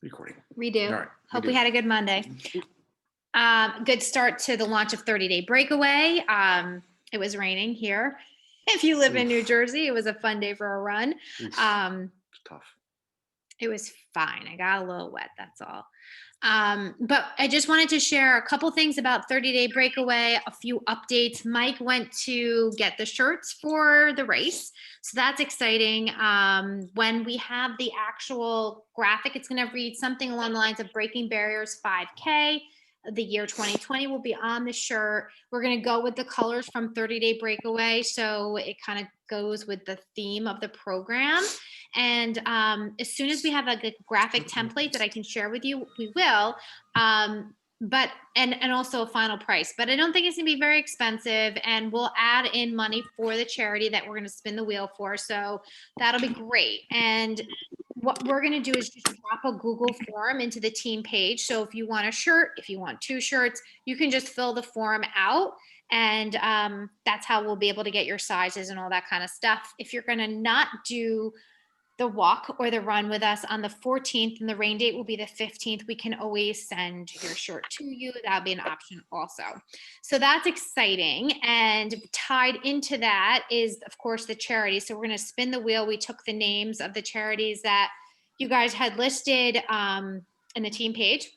Recording. Redo. All right. Hope we had a good Monday. Good start to the launch of 30-Day Breakaway. It was raining here. If you live in New Jersey, it was a fun day for a run. It's tough. It was fine. I got a little wet, that's all. But I just wanted to share a couple things about 30-Day Breakaway, a few updates. Mike went to get the shirts for the race, so that's exciting. When we have the actual graphic, it's going to read something along the lines of Breaking Barriers 5K. The year 2020 will be on the shirt. We're going to go with the colors from 30-Day Breakaway, so it kind of goes with the theme of the program. And as soon as we have a graphic template that I can share with you, we will. But also a final price. But I don't think it's gonna be very expensive, and we'll add in money for the charity that we're gonna spin the wheel for. So that'll be great. And what we're gonna do is just drop a Google form into the team page. So if you want a shirt, if you want 2 shirts, you can just fill the form out. And that's how we'll be able to get your sizes and all that kind of stuff. If you're gonna not do the walk or the run with us on the 14th and the rain date will be the 15th, we can always send your shirt to you. That'll be an option also. So that's exciting. And tied into that is, of course, the charity. So we're going to spin the wheel. We took the names of the charities that you guys had listed in the team page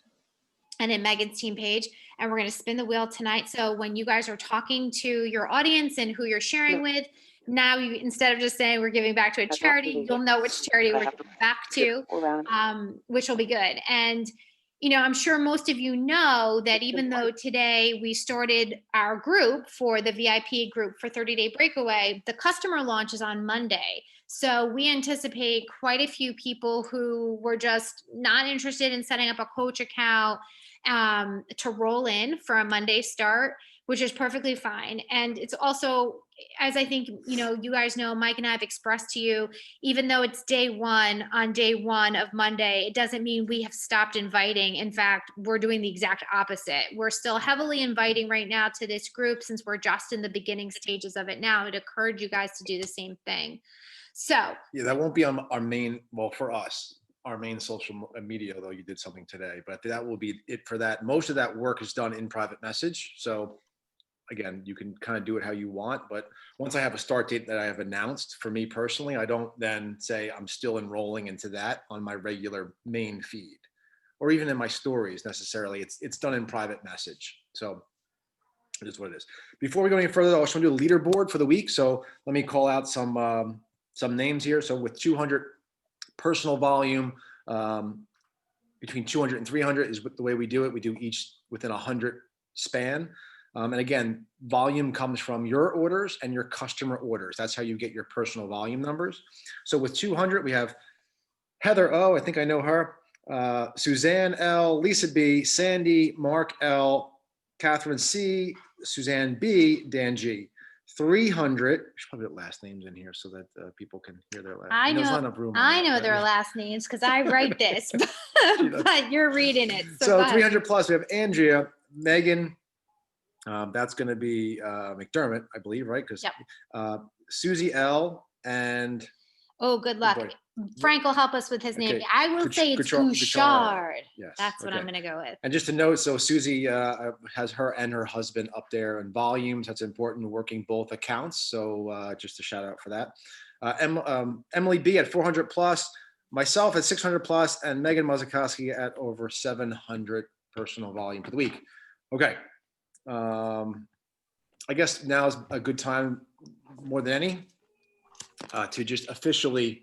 and in Megan's team page, and we're going to spin the wheel tonight. So when you guys are talking to your audience and who you're sharing with, now you, instead of just saying we're giving back to a charity, you'll know which charity we're giving back to, which will be good. And, you know, I'm sure most of you know that even though today we started our group for the VIP group for 30-Day Breakaway, the customer launch is on Monday. So we anticipate quite a few people who were just not interested in setting up a coach account to roll in for a Monday start, which is perfectly fine. And it's also, as I think, you know, you guys know, Mike and I have expressed to you, even though it's day one, on day one of Monday, it doesn't mean we have stopped inviting. In fact, we're doing the exact opposite. We're still heavily inviting right now to this group since we're just in the beginning stages of it now. I'd encourage you guys to do the same thing. So yeah, that won't be on our main, well, for us, our main social media, although you did something today, but that will be it for that. Most of that work is done in private message. So again, you can kind of do it how you want, but once I have a start date that I have announced, for me personally, I don't then say I'm still enrolling into that on my regular main feed or even in my stories necessarily. It's done in private message. So it is what it is. Before we go any further, I also want to do a leaderboard for the week. So let me call out some names here. So with 200 personal volume, between 200 and 300 is the way we do it. We do each within 100 span. And again, volume comes from your orders and your customer orders. That's how you get your personal volume numbers. So with 200, we have Heather O, I think I know her, Suzanne L, Lisa B, Sandy, Mark L, Catherine C, Suzanne B, Dan G. 300, we should probably put last names in here so that people can hear their last names. I know their last names because I write this, but you're reading it. So 300 plus, we have Andrea, Megan, that's going to be McDermott, I believe, right? Because Susie L and good luck. Frank will help us with his name. I will say it's Bouchard. Yes. That's what I'm going to go with. And just to note, so Susie has her and her husband up there in volumes. That's important, working both accounts. So just a shout out for that. Emily B at 400 plus, myself at 600 plus, and Megan Mazakowski at over 700 personal volume for the week. Okay. I guess now is a good time more than any to just officially.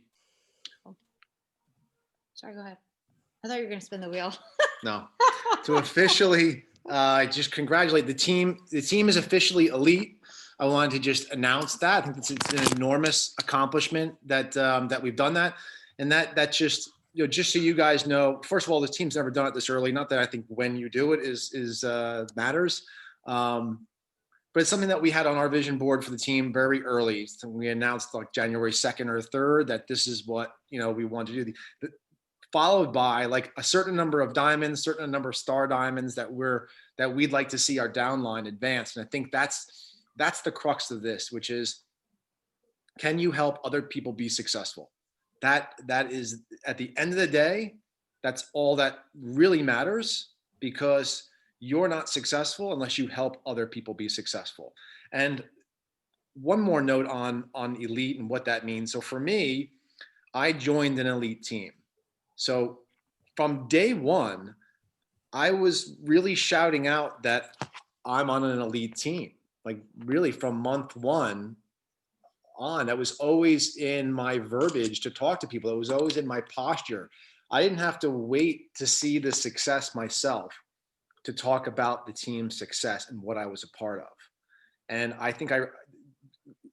Sorry, go ahead. I thought you were going to spin the wheel. No, to officially just congratulate the team. The team is officially elite. I wanted to just announce that. I think it's an enormous accomplishment that we've done that, and that just, you know, just so you guys know. First of all, the team's never done it this early. Not that I think when you do it is matters. But it's something that we had on our vision board for the team very early. So we announced like January 2nd or 3rd that this is what, you know, we want to do. Followed by like a certain number of diamonds, certain number of star diamonds that we'd like to see our downline advance. And I think that's the crux of this, which is, can you help other people be successful? That is, at the end of the day, That's all that really matters, because you're not successful unless you help other people be successful. And one more note on elite and what that means. So for me, I joined an elite team. So from day one, I was really shouting out that I'm on an elite team. Like really from month one on, that was always in my verbiage to talk to people. It was always in my posture. I didn't have to wait to see the success myself to talk about the team's success and what I was a part of. And I think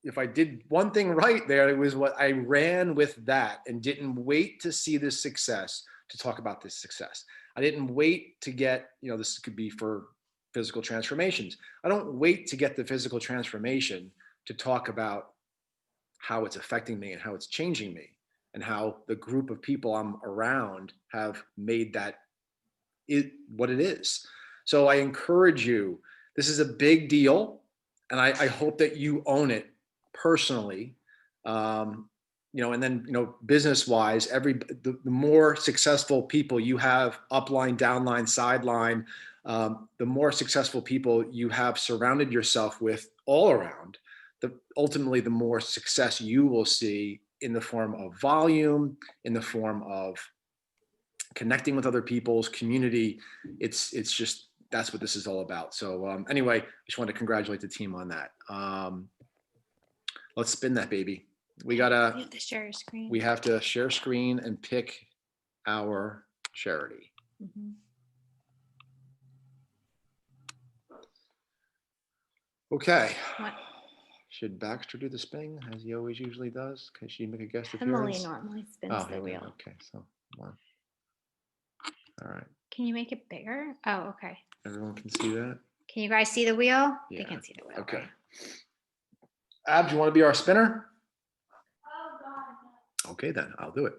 if I did one thing right there, it was what I ran with that and didn't wait to see the success to talk about this success. I didn't wait to get, this could be for physical transformations. I don't wait to get the physical transformation to talk about how it's affecting me and how it's changing me and how the group of people I'm around have made that what it is. So I encourage you, this is a big deal, and I hope that you own it personally. And then, business wise, the more successful people you have upline, downline, sideline, the more successful people you have surrounded yourself with all around, ultimately the more success you will see in the form of volume, in the form of connecting with other people's community. It's just, that's what this is all about. So anyway, I just want to congratulate the team on that. Let's spin that baby. You have to share your screen. We have to share screen and pick our charity. Mm-hmm. Okay. What? Should Baxter do the spinning as he always usually does? Can she make a guest Emily appearance? normally spins the wheel. Okay, so one. All right. Can you make it bigger? Oh, okay. Everyone can see that? Can you guys see the wheel? Yeah. They can see the wheel. Okay. Right? Ab, do you want to be our spinner? Okay, then I'll do it.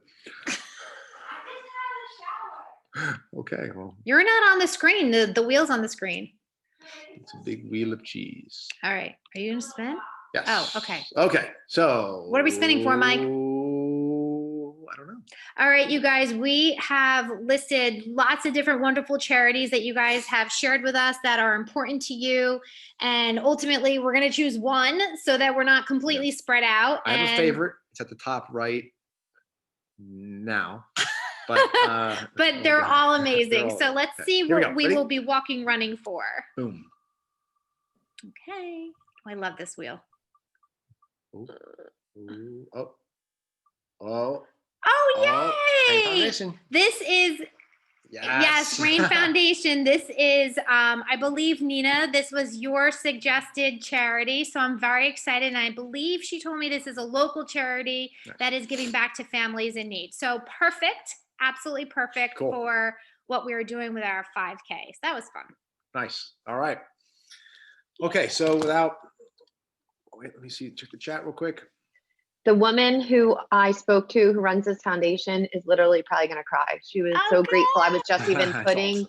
Okay, well. You're not on the screen. The wheel's on the screen. It's a big wheel of cheese. All right. Are you going to spin? Yes. Oh, okay. Okay, so. What are we spinning for, Mike? I don't know. All right, you guys, we have listed lots of different wonderful charities that you guys have shared with us that are important to you. And ultimately, we're going to choose one so that we're not completely spread out. I have a favorite. It's at the top right now. But, but they're all amazing. So let's see what we will be walking running for. Boom. Okay. I love this wheel. Ooh. Ooh. Oh. Oh, yay! This is, yes, Rain Foundation. This is, I believe, Nina, this was your suggested charity. So I'm very excited. And I believe she told me this is a local charity that is giving back to families in need. So perfect. Absolutely perfect for what we were doing with our 5K. So that was fun. Nice. All right. Okay. So let me see, check the chat real quick. The woman who I spoke to who runs this foundation is literally probably going to cry. She was so grateful. I was just even putting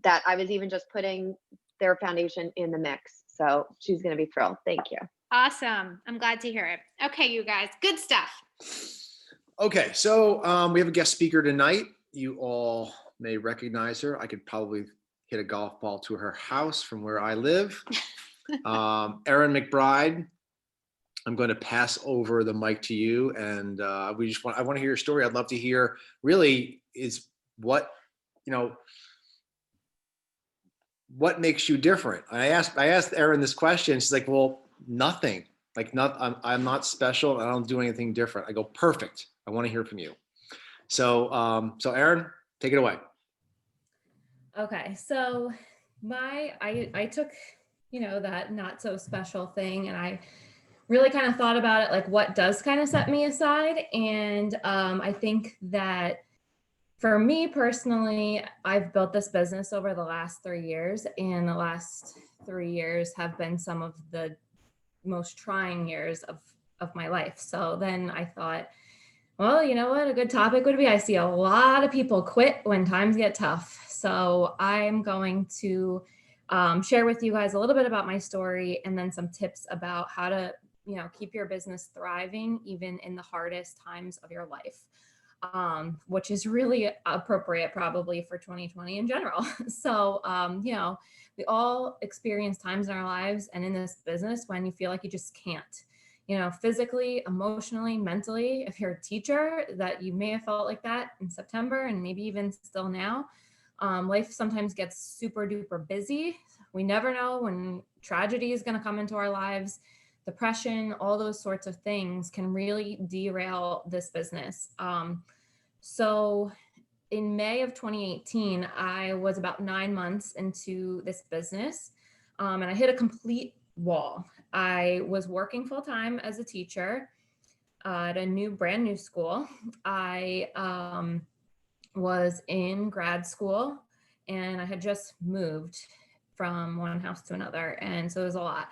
that. I was even just putting their foundation in the mix. So she's going to be thrilled. Thank you. Awesome. I'm glad to hear it. Okay, you guys, good stuff. Okay. So we have a guest speaker tonight. You all may recognize her. I could probably hit a golf ball to her house from where I live. Erin McBride. I'm going to pass over the mic to you, and I want to hear your story. I'd love to hear really is what makes you different. I asked Erin this question. She's like, well, nothing. Like, I'm not special. I don't do anything different. I go, perfect. I want to hear from you. So Erin, take it away. Okay, so I took that not so special thing, and I really kind of thought about it, like what does kind of set me aside. And I think that for me personally, I've built this business over the last 3 years, and the last 3 years have been some of the most trying years of my life. So then I thought, well, you know what, a good topic would be, I see a lot of people quit when times get tough. So I'm going to share with you guys a little bit about my story, and then some tips about how to keep your business thriving even in the hardest times of your life. which is really appropriate probably for 2020 in general. So, you know, we all experience times in our lives and in this business when you feel like you just can't, you know, physically, emotionally, mentally. If you're a teacher, that you may have felt like that in September and maybe even still now. Life sometimes gets super duper busy. We never know when tragedy is going to come into our lives. Depression, all those sorts of things can really derail this business. So in May of 2018, I was about 9 months into this business, and I hit a complete wall. I was working full time as a teacher at a brand new school. I was in grad school, and I had just moved from one house to another, and so it was a lot.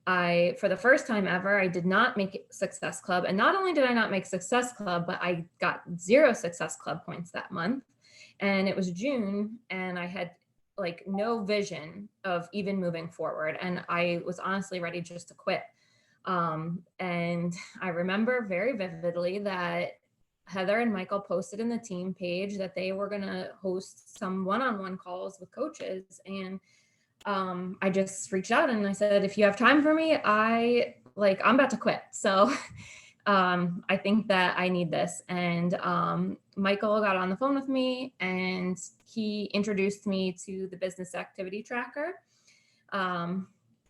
For the first time ever, I did not make Success Club. And not only did I not make Success Club, but I got 0 Success Club points that month. And it was June, and I had like no vision of even moving forward. And I was honestly ready just to quit. And I remember very vividly that Heather and Michael posted in the team page that they were going to host some one-on-one calls with coaches. And I just reached out and I said, if you have time for me, I'm about to quit. So I think that I need this. And Michael got on the phone with me and he introduced me to the business activity tracker.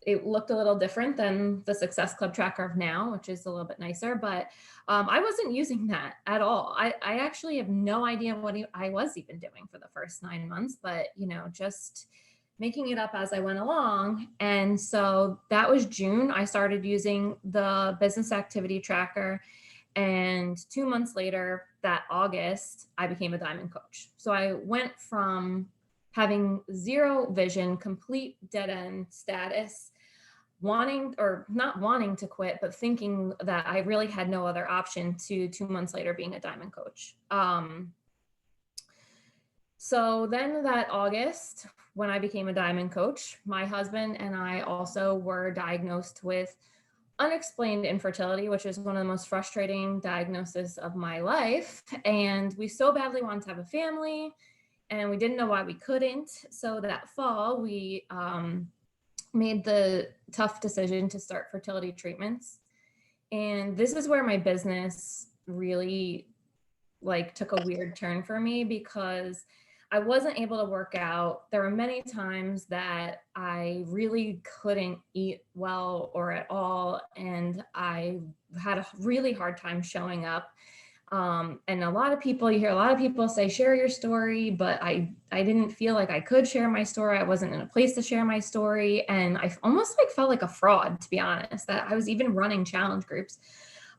It looked a little different than the Success Club tracker of now, which is a little bit nicer, but I wasn't using that at all. I actually have no idea what I was even doing for the first 9 months, but you know, just making it up as I went along. And so that was June. I started using the business activity tracker. And 2 months later, that August, I became a diamond coach. So I went from having 0 vision, complete dead end status, not wanting to quit, but thinking that I really had no other option, to 2 months later being a diamond coach. So then that August, when I became a diamond coach, my husband and I also were diagnosed with unexplained infertility, which is one of the most frustrating diagnoses of my life. And we so badly wanted to have a family, and we didn't know why we couldn't. So that fall, we made the tough decision to start fertility treatments. And this is where my business really took a weird turn for me, because I wasn't able to work out. There were many times that I really couldn't eat well or at all. And I had a really hard time showing up. And you hear a lot of people say, share your story, but I didn't feel like I could share my story. I wasn't in a place to share my story. And I almost felt like a fraud, to be honest, that I was even running challenge groups.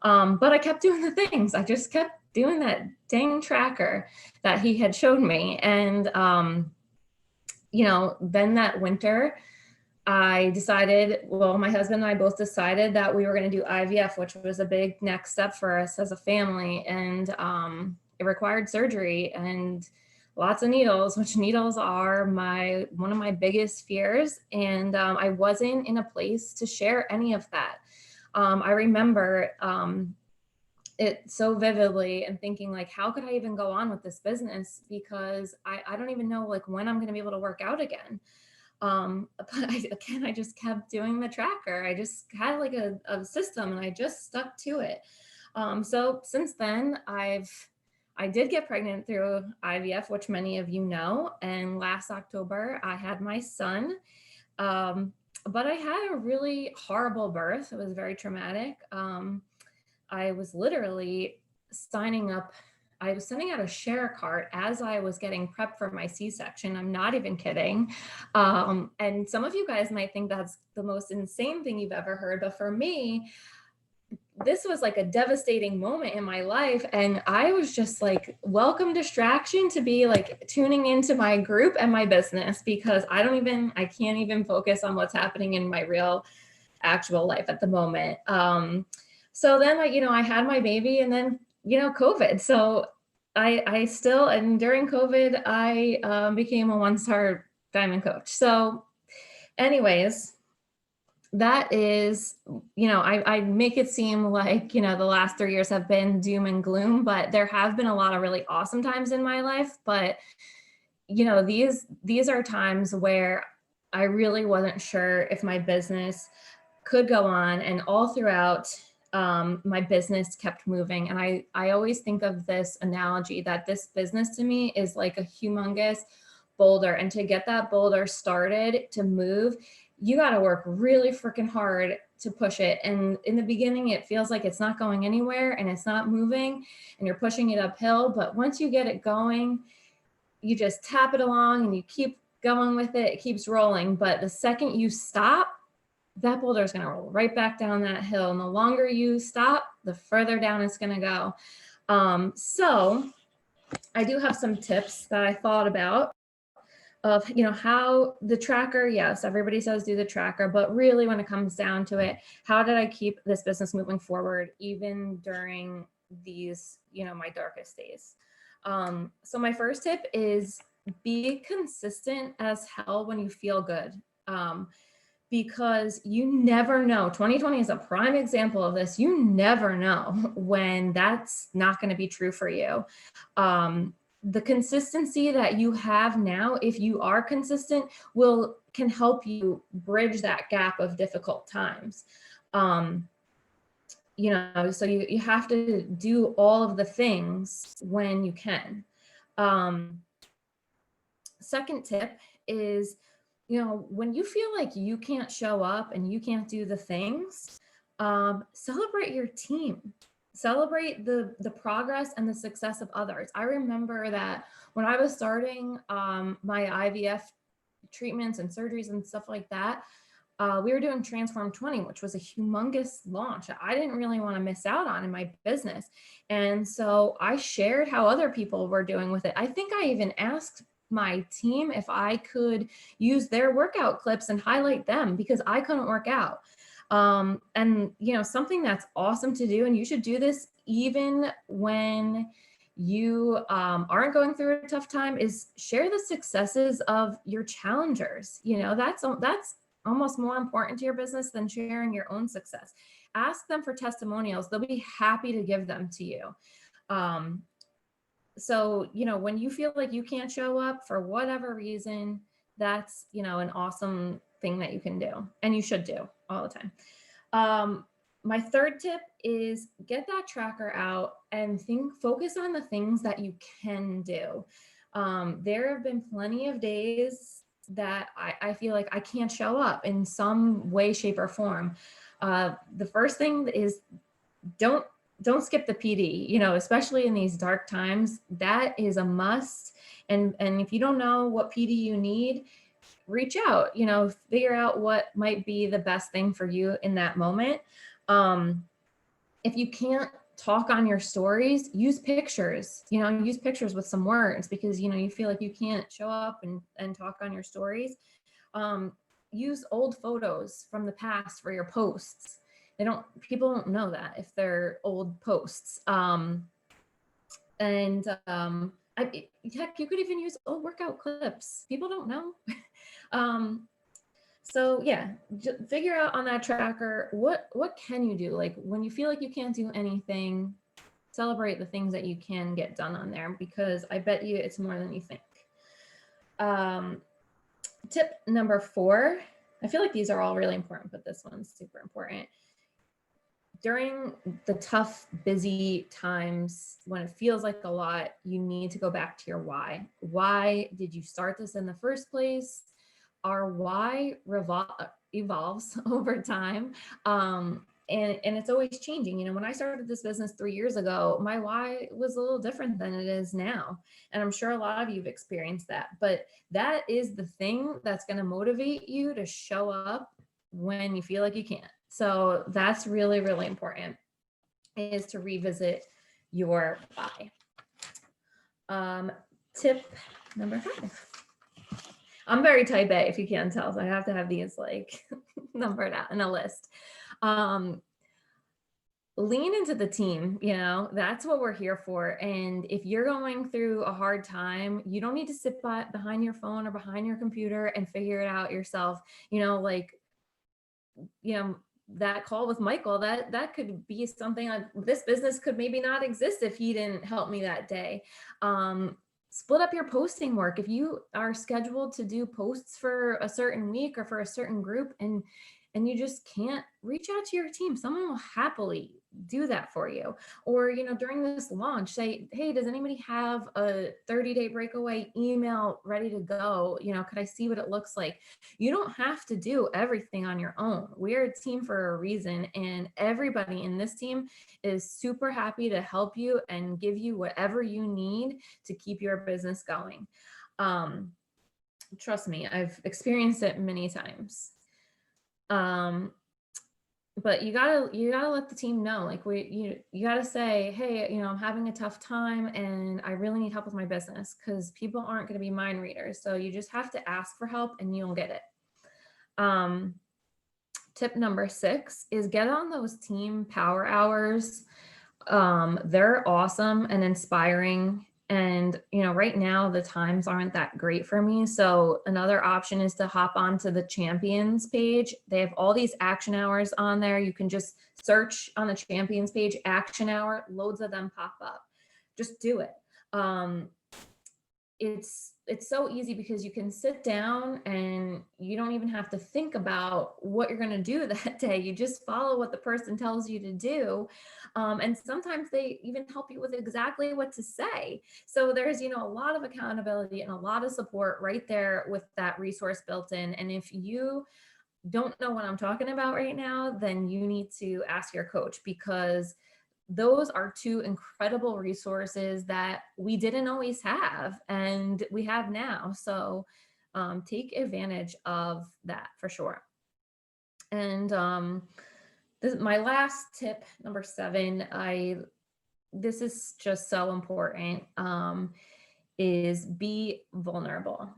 But I kept doing the things. I just kept doing that dang tracker that he had showed me. And, then that winter, my husband and I both decided that we were going to do IVF, which was a big next step for us as a family. And it required surgery and lots of needles, which needles are one of my biggest fears. And I wasn't in a place to share any of that. I remember it so vividly and thinking how could I even go on with this business? Because I don't even know when I'm going to be able to work out again. But I just kept doing the tracker. I just had a system and I just stuck to it. So since then I did get pregnant through IVF, which many of you know. And last October I had my son. But I had a really horrible birth. It was very traumatic. I was literally sending out a share cart as I was getting prepped for my C-section. I'm not even kidding. And some of you guys might think that's the most insane thing you've ever heard. But for me, this was a devastating moment in my life. And I was just welcome distraction to be tuning into my group and my business, because I can't even focus on what's happening in my real actual life at the moment. So then I had my baby, and then, COVID. So and during COVID, I became a 1-star diamond coach. So anyways, that is, I make it seem like, the last 3 years have been doom and gloom, but there have been a lot of really awesome times in my life. But, these are times where I really wasn't sure if my business could go on, and all throughout, my business kept moving. And I always think of this analogy that this business to me is like a humongous boulder, and to get that boulder started to move, you got to work really freaking hard to push it. And in the beginning, it feels like it's not going anywhere and it's not moving and you're pushing it uphill. But once you get it going, you just tap it along and you keep going with it. It keeps rolling. But the second you stop, that boulder is going to roll right back down that hill. And the longer you stop, the further down it's going to go. So I do have some tips that I thought about of, how the tracker, yes, everybody says do the tracker, but really when it comes down to it, how did I keep this business moving forward even during these, my darkest days? So my first tip is be consistent as hell when you feel good. Because you never know. 2020 is a prime example of this. You never know when that's not going to be true for you. The consistency that you have now, if you are consistent, can help you bridge that gap of difficult times. So you have to do all of the things when you can. Second tip is, when you feel like you can't show up and you can't do the things, celebrate your team. Celebrate the progress and the success of others. I remember that when I was starting my IVF treatments and surgeries and stuff like that, we were doing Transform 20, which was a humongous launch that I didn't really want to miss out on in my business. And so I shared how other people were doing with it. I think I even asked my team if I could use their workout clips and highlight them because I couldn't work out. And something that's awesome to do, and you should do this even when you aren't going through a tough time, is share the successes of your challengers. That's almost more important to your business than sharing your own success. Ask them for testimonials. They'll be happy to give them to you. So, when you feel like you can't show up for whatever reason, that's, an awesome thing that you can do and you should do all the time. My third tip is get that tracker out and focus on the things that you can do. There have been plenty of days that I feel like I can't show up in some way, shape, or form. The first thing is don't skip the PD, especially in these dark times. That is a must. And if you don't know what PD you need, reach out, figure out what might be the best thing for you in that moment. If you can't talk on your stories, use pictures, use pictures with some words because, you feel like you can't show up and talk on your stories. Use old photos from the past for your posts. People don't know that if they're old posts. Heck, you could even use old workout clips. People don't know. So yeah, figure out on that tracker, what can you do? Like when you feel like you can't do anything, celebrate the things that you can get done on there, because I bet you it's more than you think. Tip number 4, I feel like these are all really important, but this one's super important. During the tough, busy times, when it feels like a lot, you need to go back to your why. Why did you start this in the first place? Our why evolves over time. And it's always changing. When I started this business 3 years ago, my why was a little different than it is now. And I'm sure a lot of you have experienced that, but that is the thing that's going to motivate you to show up when you feel like you can't. So that's really, really important, is to revisit your why. Tip number 5. I'm very type A, if you can't tell, so I have to have these like numbered out in a list. Lean into the team, that's what we're here for. And if you're going through a hard time, you don't need to sit behind your phone or behind your computer and figure it out yourself. that call with Michael, that could be something this business could maybe not exist if he didn't help me that day. Split up your posting work. If you are scheduled to do posts for a certain week or for a certain group and you just can't, reach out to your team. Someone will happily do that for you. Or, during this launch, say, hey, does anybody have a 30-day breakaway email ready to go? Could I see what it looks like? You don't have to do everything on your own. We're a team for a reason, and everybody in this team is super happy to help you and give you whatever you need to keep your business going. Trust me, I've experienced it many times. But you gotta let the team know, like you gotta say, hey, I'm having a tough time and I really need help with my business, because people aren't going to be mind readers. So you just have to ask for help and you'll get it. Tip number 6 is get on those team power hours. They're awesome and inspiring. And, right now the times aren't that great for me. So another option is to hop onto the champions page. They have all these action hours on there. You can just search on the champions page, action hour, loads of them pop up. Just do it. It's so easy because you can sit down and you don't even have to think about what you're going to do that day. You just follow what the person tells you to do. And sometimes they even help you with exactly what to say. So there's, a lot of accountability and a lot of support right there with that resource built in. And if you don't know what I'm talking about right now, then you need to ask your coach, because those are 2 incredible resources that we didn't always have and we have now. So take advantage of that for sure. And my last tip, number 7, this is just so important, is be vulnerable.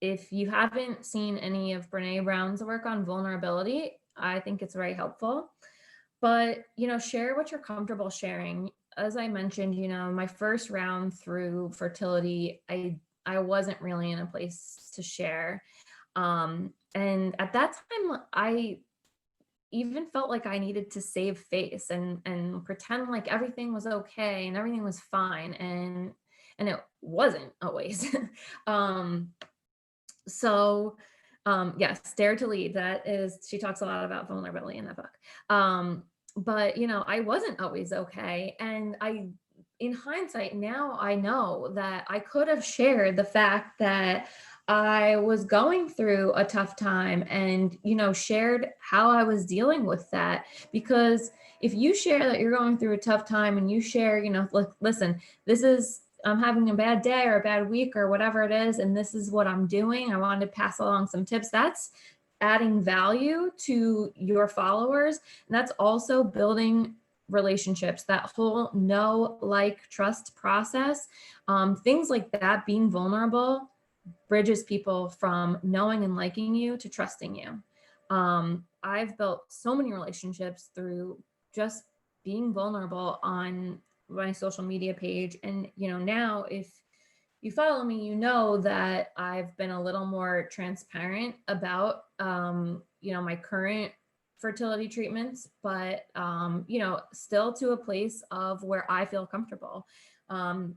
If you haven't seen any of Brene Brown's work on vulnerability, I think it's very helpful. But, share what you're comfortable sharing. As I mentioned, my first round through fertility, I wasn't really in a place to share. And at that time, I even felt like I needed to save face and pretend like everything was okay and everything was fine. And it wasn't always. Yes, Dare to Lead. She talks a lot about vulnerability in that book. But I wasn't always okay. And in hindsight, now I know that I could have shared the fact that I was going through a tough time and, shared how I was dealing with that. Because if you share that you're going through a tough time and you share, listen, I'm having a bad day or a bad week or whatever it is, and this is what I'm doing, I wanted to pass along some tips. That's adding value to your followers. And that's also building relationships, that whole know, like, trust process. Things like that, being vulnerable, bridges people from knowing and liking you to trusting you. I've built so many relationships through just being vulnerable on my social media page. And, now if you follow me, you know that I've been a little more transparent about, my current fertility treatments, but, still to a place of where I feel comfortable. I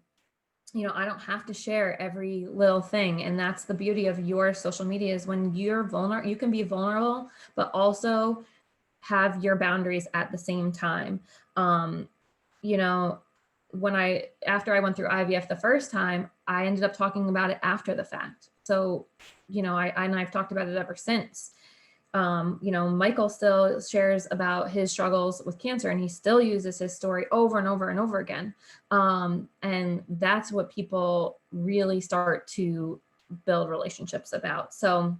don't have to share every little thing. And that's the beauty of your social media, is when you're vulnerable, you can be vulnerable, but also have your boundaries at the same time. After I went through IVF the first time, I ended up talking about it after the fact. So, I've talked about it ever since. Michael still shares about his struggles with cancer, and he still uses his story over and over and over again. And that's what people really start to build relationships about. So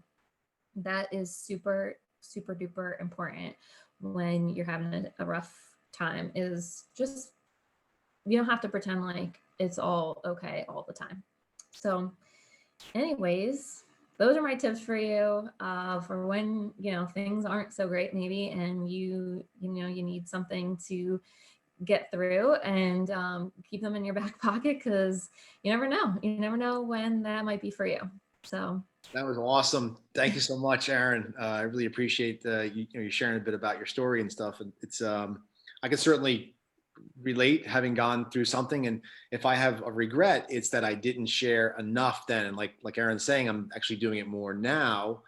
that is super, super duper important when you're having a rough time, is just, you don't have to pretend like it's all okay all the time. So anyways, those are my tips for you, for when, things aren't so great maybe, and you need something to get through, and keep them in your back pocket, because you never know when that might be for you. So That was awesome. Thank you so much, Erin. I really appreciate you sharing a bit about your story and stuff. And it's I can certainly relate, having gone through something. And if I have a regret, it's that I didn't share enough then. And like Erin's saying, I'm actually doing it more now.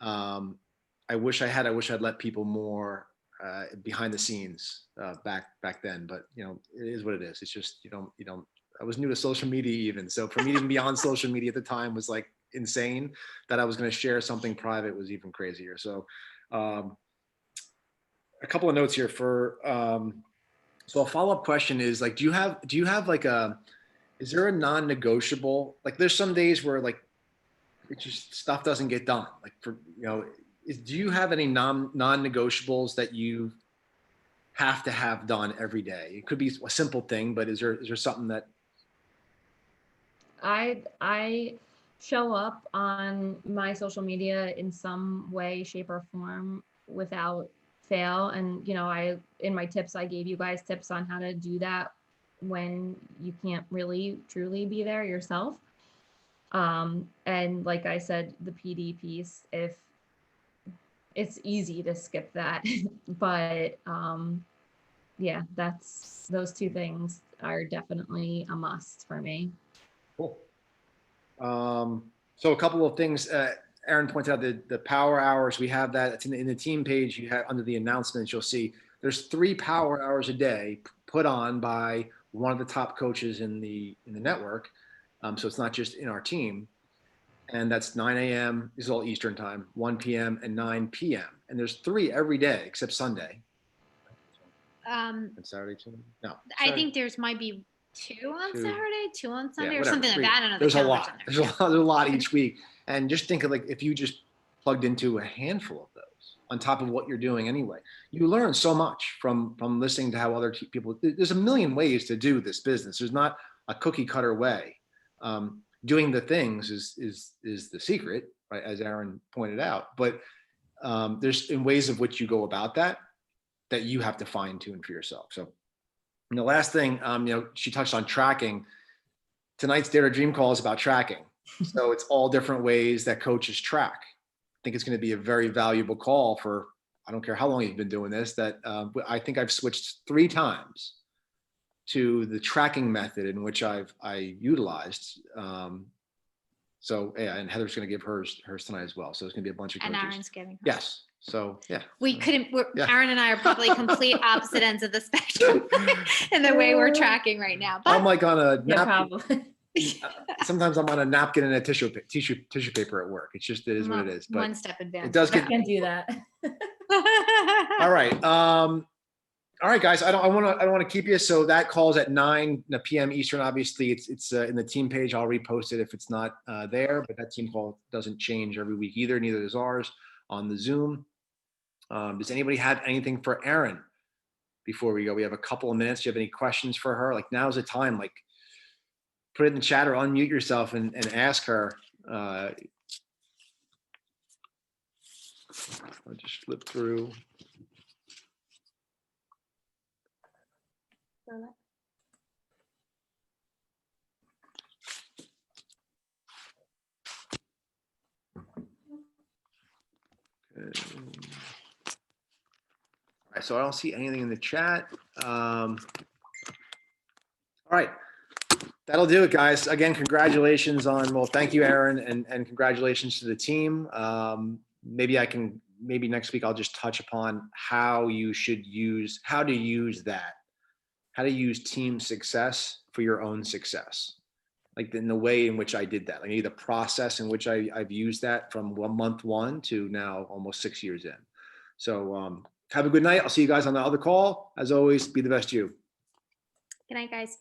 I wish I'd let people more behind the scenes back then. But it is what it is. It's just you don't. I was new to social media even, so for me to even be on social media at the time was like insane. That I was going to share something private was even crazier. So a couple of notes here for so a follow-up question is like, do you have like is there a non-negotiable? Like there's some days where like it just stuff doesn't get done. Like for do you have any non-negotiables that you have to have done every day? It could be a simple thing, but is there something that I show up on my social media in some way, shape, or form without fail. And I in my tips, I gave you guys tips on how to do that when you can't really truly be there yourself. And like I said, the PD piece, if it's easy to skip that, but yeah, those two things are definitely a must for me. Cool. So a couple of things. Erin pointed out the power hours. We have that. It's in the team page. You have under the announcements. You'll see there's 3 power hours a day put on by one of the top coaches in the network. So it's not just in our team. And that's 9 a.m. This is all Eastern time, 1 p.m. and 9 p.m. And there's 3 every day except Sunday. And Saturday too? No. I Saturday. think there's might be 2 on 2. Saturday, 2 on Sunday, or whatever. something like 3. that. I don't know. There's a lot. There's a lot each week. And just think of like if you just plugged into a handful of those on top of what you're doing anyway, you learn so much from listening to how other people. There's a million ways to do this business. There's not a cookie cutter way. Doing the things is the secret, right? As Erin pointed out. But there's in ways of which you go about that you have to fine tune for yourself. So. And the last thing, she touched on tracking. Tonight's Dare to Dream call is about tracking. So it's all different ways that coaches track. I think it's going to be a very valuable call for, I don't care how long you've been doing this, that I think I've switched 3 times to the tracking method in which I utilized. So yeah, and Heather's going to give hers tonight as well. So it's going to be a bunch of coaches. And Aaron's getting hers. Yes. So yeah. We couldn't, Yeah. Aaron and I are probably complete opposite ends of the spectrum in the way we're tracking right now. But I'm like on a Yeah, napkin. probably. Sometimes I'm on a napkin and a tissue paper at work. It's just, it is what it is. But one step advanced. it does I get, can't do that. all right. All right, guys, I don't want to keep you. So that call's at 9 p.m. Eastern. Obviously it's in the team page. I'll repost it if it's not there, but that team call doesn't change every week either. Neither does ours on the Zoom. Does anybody have anything for Erin before we go? We have a couple of minutes. Do you have any questions for her? Like now's the time, like put it in the chat or unmute yourself and ask her. I'll just flip through. Okay. All right, so I don't see anything in the chat. All right, that'll do it, guys. Again, congratulations on, thank you, Erin, and congratulations to the team. Maybe next week I'll just touch upon how to use team success for your own success. Like in the way in which I did that, like the process in which I've used that from month 1 to now almost 6 years in. So have a good night. I'll see you guys on the other call. As always, be the best you. Good night, guys.